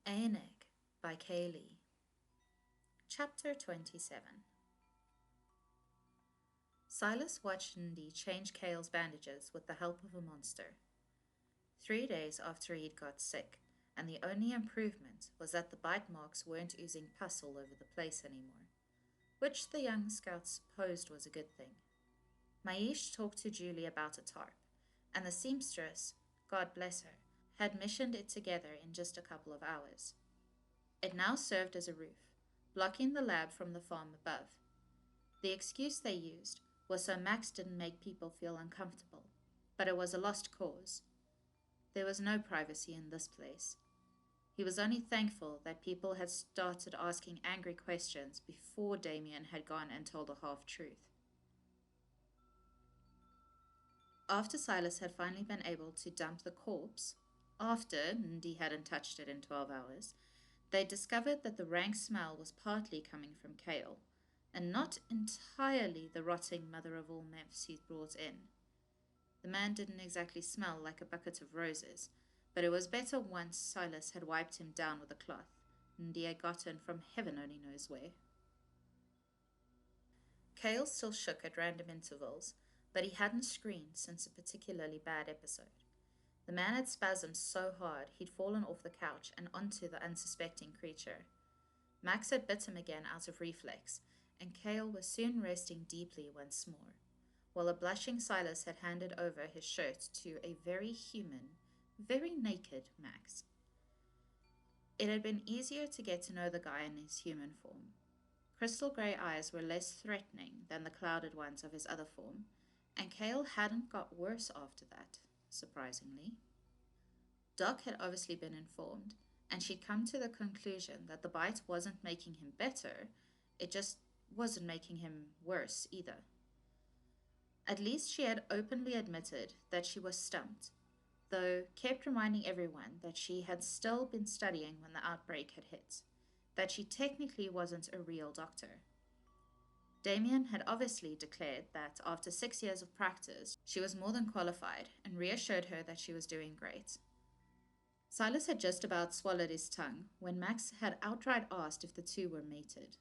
Aenig by Kaylee. Chapter 27. Sylas watched Indy change Kale's bandages with the help of a monster. 3 days after he'd got sick, and the only improvement was that the bite marks weren't oozing pus all over the place anymore, which the young scouts supposed was a good thing. Maish talked to Julie about a tarp, and the seamstress, God bless her, had missioned it together in just a couple of hours. It now served as a roof, blocking the lab from the farm above. The excuse they used was so Max didn't make people feel uncomfortable, but it was a lost cause. There was no privacy in this place. He was only thankful that people had started asking angry questions before Damien had gone and told a half-truth. After Sylas had finally been able to dump the corpse, after Ndi hadn't touched it in 12 hours, they discovered that the rank smell was partly coming from Kale, and not entirely the rotting mother of all nymphs he'd brought in. The man didn't exactly smell like a bucket of roses, but it was better once Sylas had wiped him down with a cloth, Ndi had gotten from heaven only knows where. Kale still shook at random intervals, but he hadn't screamed since a particularly bad episode. The man had spasmed so hard he'd fallen off the couch and onto the unsuspecting creature. Max had bit him again out of reflex, and Kale was soon resting deeply once more, while a blushing Sylas had handed over his shirt to a very human, very naked Max. It had been easier to get to know the guy in his human form. Crystal grey eyes were less threatening than the clouded ones of his other form, and Kale hadn't got worse after that, surprisingly. Doc had obviously been informed, and she'd come to the conclusion that the bite wasn't making him better, it just wasn't making him worse either. At least she had openly admitted that she was stumped, though kept reminding everyone that she had still been studying when the outbreak had hit, that she technically wasn't a real doctor. Damien had obviously declared that after 6 years of practice, she was more than qualified and reassured her that she was doing great. Sylas had just about swallowed his tongue when Max had outright asked if the two were mated.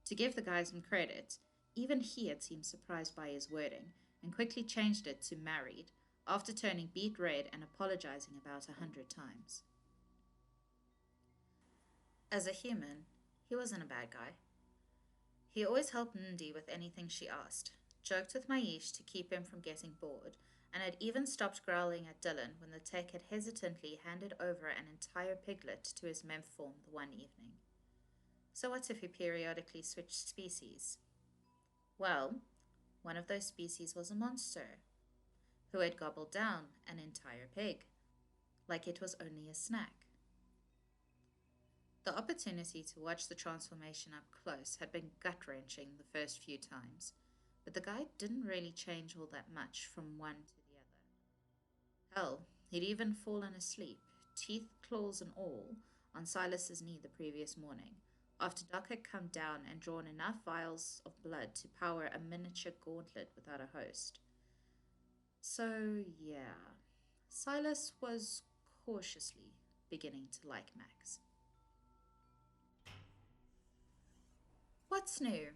To give the guy some credit, even he had seemed surprised by his wording and quickly changed it to married after turning beet red and apologizing about 100 times. As a human, he wasn't a bad guy. He always helped Ndi with anything she asked, joked with Maish to keep him from getting bored, and had even stopped growling at Dylan when the tech had hesitantly handed over an entire piglet to his memph form the one evening. So what if he periodically switched species? Well, one of those species was a monster, who had gobbled down an entire pig, like it was only a snack. The opportunity to watch the transformation up close had been gut-wrenching the first few times, but the guy didn't really change all that much from one to the other. Hell, he'd even fallen asleep, teeth, claws and all, on Sylas's knee the previous morning, after Doc had come down and drawn enough vials of blood to power a miniature gauntlet without a host. So, yeah, Sylas was cautiously beginning to like Max. "What's new?"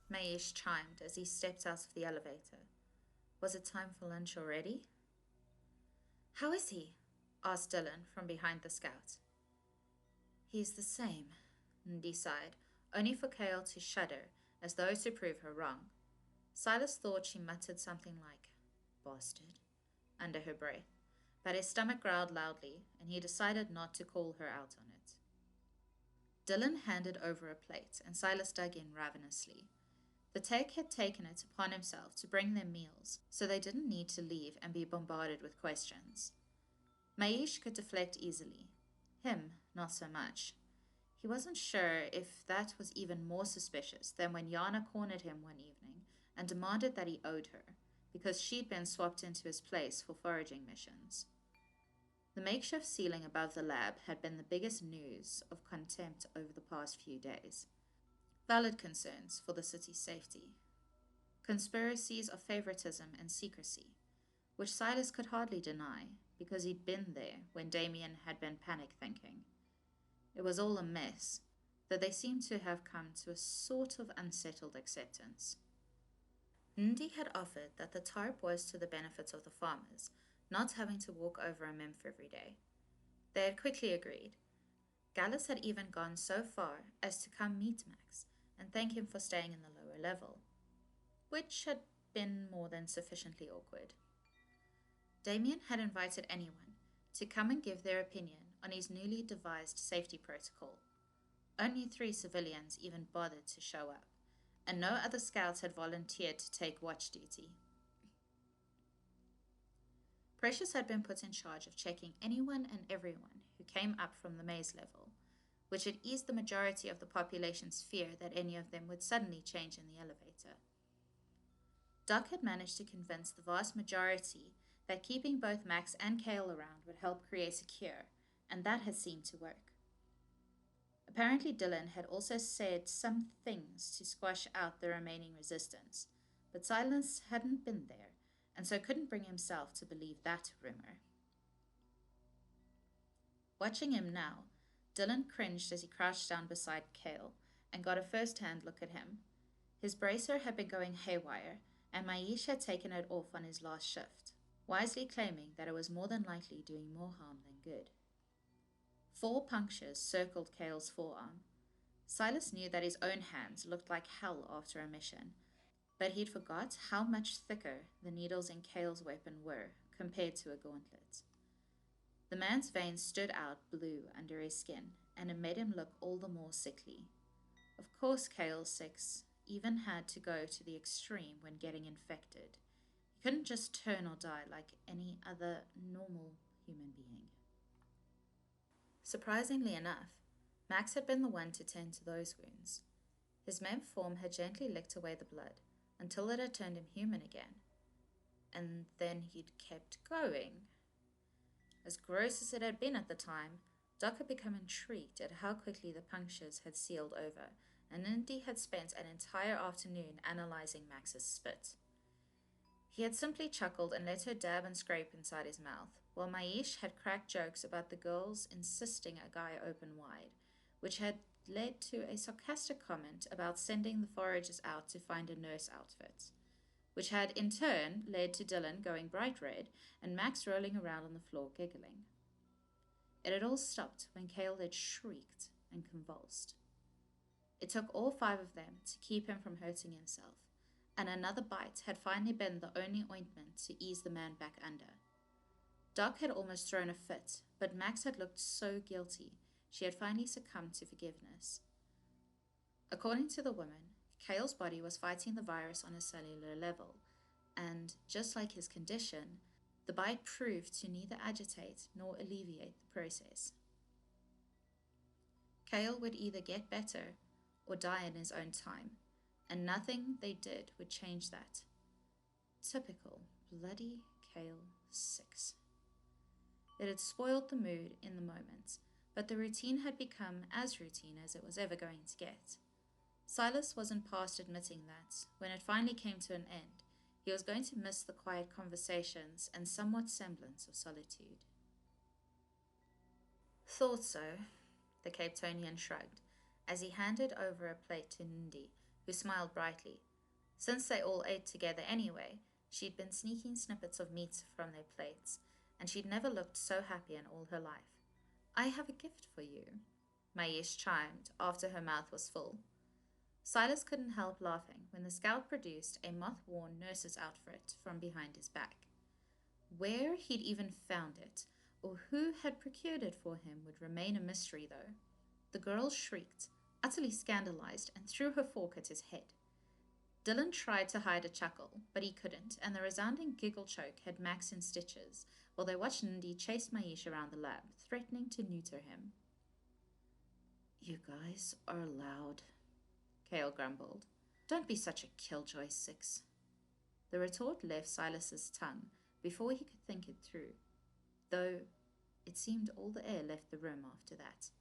Maish chimed as he stepped out of the elevator. Was it time for lunch already? "How is he?" asked Dylan from behind the scout. "He's the same," Ndi sighed, only for Kale to shudder as though to prove her wrong. Sylas thought she muttered something like, "bastard," under her breath, but his stomach growled loudly, and he decided not to call her out on it. Dylan handed over a plate, and Sylas dug in ravenously. The tech had taken it upon himself to bring them meals, so they didn't need to leave and be bombarded with questions. Maish could deflect easily. Him, not so much. He wasn't sure if that was even more suspicious than when Yana cornered him one evening and demanded that he owed her, because she'd been swapped into his place for foraging missions. The makeshift ceiling above the lab had been the biggest news of contempt over the past few days. Valid concerns for the city's safety. Conspiracies of favoritism and secrecy, which Sylas could hardly deny, because he'd been there when Damien had been panic thinking. It was all a mess, though they seemed to have come to a sort of unsettled acceptance. Ndi had offered that the tarp was to the benefit of the farmers, not having to walk over a memph every day. They had quickly agreed. Gallus had even gone so far as to come meet Max and thank him for staying in the lower level, which had been more than sufficiently awkward. Damien had invited anyone to come and give their opinion on his newly devised safety protocol. Only 3 civilians even bothered to show up, and no other scouts had volunteered to take watch duty. Precious had been put in charge of checking anyone and everyone who came up from the maze level, which had eased the majority of the population's fear that any of them would suddenly change in the elevator. Doc had managed to convince the vast majority that keeping both Max and Cale around would help create a cure, and that had seemed to work. Apparently Dylan had also said some things to squash out the remaining resistance, but Sylas hadn't been there, and so couldn't bring himself to believe that rumor. Watching him now, Dylan cringed as he crouched down beside Cale and got a first-hand look at him. His bracer had been going haywire, and Maish had taken it off on his last shift, wisely claiming that it was more than likely doing more harm than good. 4 punctures circled Cale's forearm. Sylas knew that his own hands looked like hell after a mission, but he'd forgot how much thicker the needles in Cale's weapon were compared to a gauntlet. The man's veins stood out blue under his skin, and it made him look all the more sickly. Of course, Cale 6 even had to go to the extreme when getting infected. He couldn't just turn or die like any other normal human being. Surprisingly enough, Max had been the one to tend to those wounds. His memph form had gently licked away the blood until it had turned him human again. And then he'd kept going. As gross as it had been at the time, Doc had become intrigued at how quickly the punctures had sealed over, and Indy had spent an entire afternoon analyzing Max's spit. He had simply chuckled and let her dab and scrape inside his mouth, while Maish had cracked jokes about the girls insisting a guy open wide, which had led to a sarcastic comment about sending the foragers out to find a nurse outfit, which had in turn led to Dylan going bright red and Max rolling around on the floor giggling. It had all stopped when Cale had shrieked and convulsed. It took all 5 of them to keep him from hurting himself, and another bite had finally been the only ointment to ease the man back under. Doc had almost thrown a fit, but Max had looked so guilty she had finally succumbed to forgiveness. According to the woman, Cale's body was fighting the virus on a cellular level, and, just like his condition, the bite proved to neither agitate nor alleviate the process. Cale would either get better or die in his own time, and nothing they did would change that. Typical bloody Cale 6. It had spoiled the mood in the moment, but the routine had become as routine as it was ever going to get. Sylas wasn't past admitting that, when it finally came to an end, he was going to miss the quiet conversations and somewhat semblance of solitude. Thought so, the Capetonian shrugged, as he handed over a plate to Ndi, who smiled brightly. Since they all ate together anyway, she'd been sneaking snippets of meat from their plates, and she'd never looked so happy in all her life. "I have a gift for you," Maish chimed after her mouth was full. Sylas couldn't help laughing when the scout produced a moth-worn nurse's outfit from behind his back. Where he'd even found it, or who had procured it for him, would remain a mystery, though. The girl shrieked, utterly scandalized, and threw her fork at his head. Dylan tried to hide a chuckle, but he couldn't, and the resounding giggle choke had Max in stitches, while they watched Ndi chase Maish around the lab, threatening to neuter him. "You guys are loud," Cale grumbled. "Don't be such a killjoy, 6. The retort left Sylas's tongue before he could think it through, though it seemed all the air left the room after that,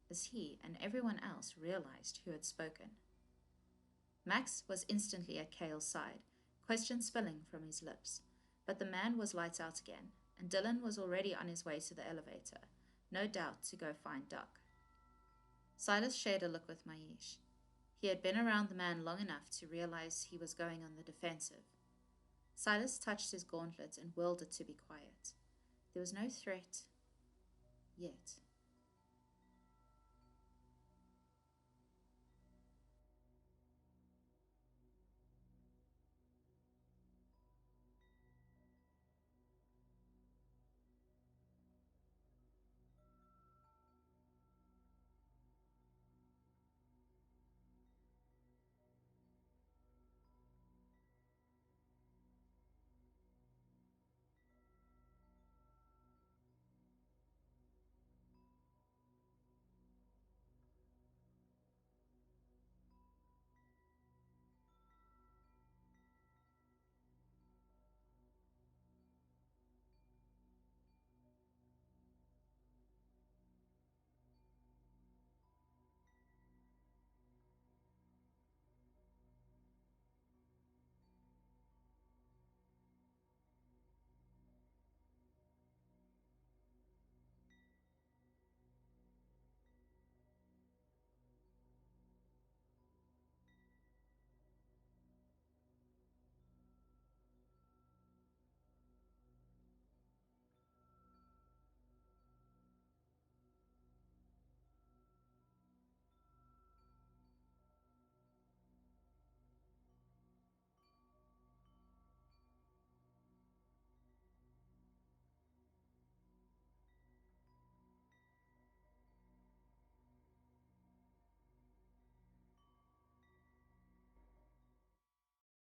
as he and everyone else realized who had spoken. Max was instantly at Cale's side, questions spilling from his lips, but the man was lights out again, and Dylan was already on his way to the elevator, no doubt to go find Doc. Sylas shared a look with Maish. He had been around the man long enough to realize he was going on the defensive. Sylas touched his gauntlet and willed it to be quiet. There was no threat yet.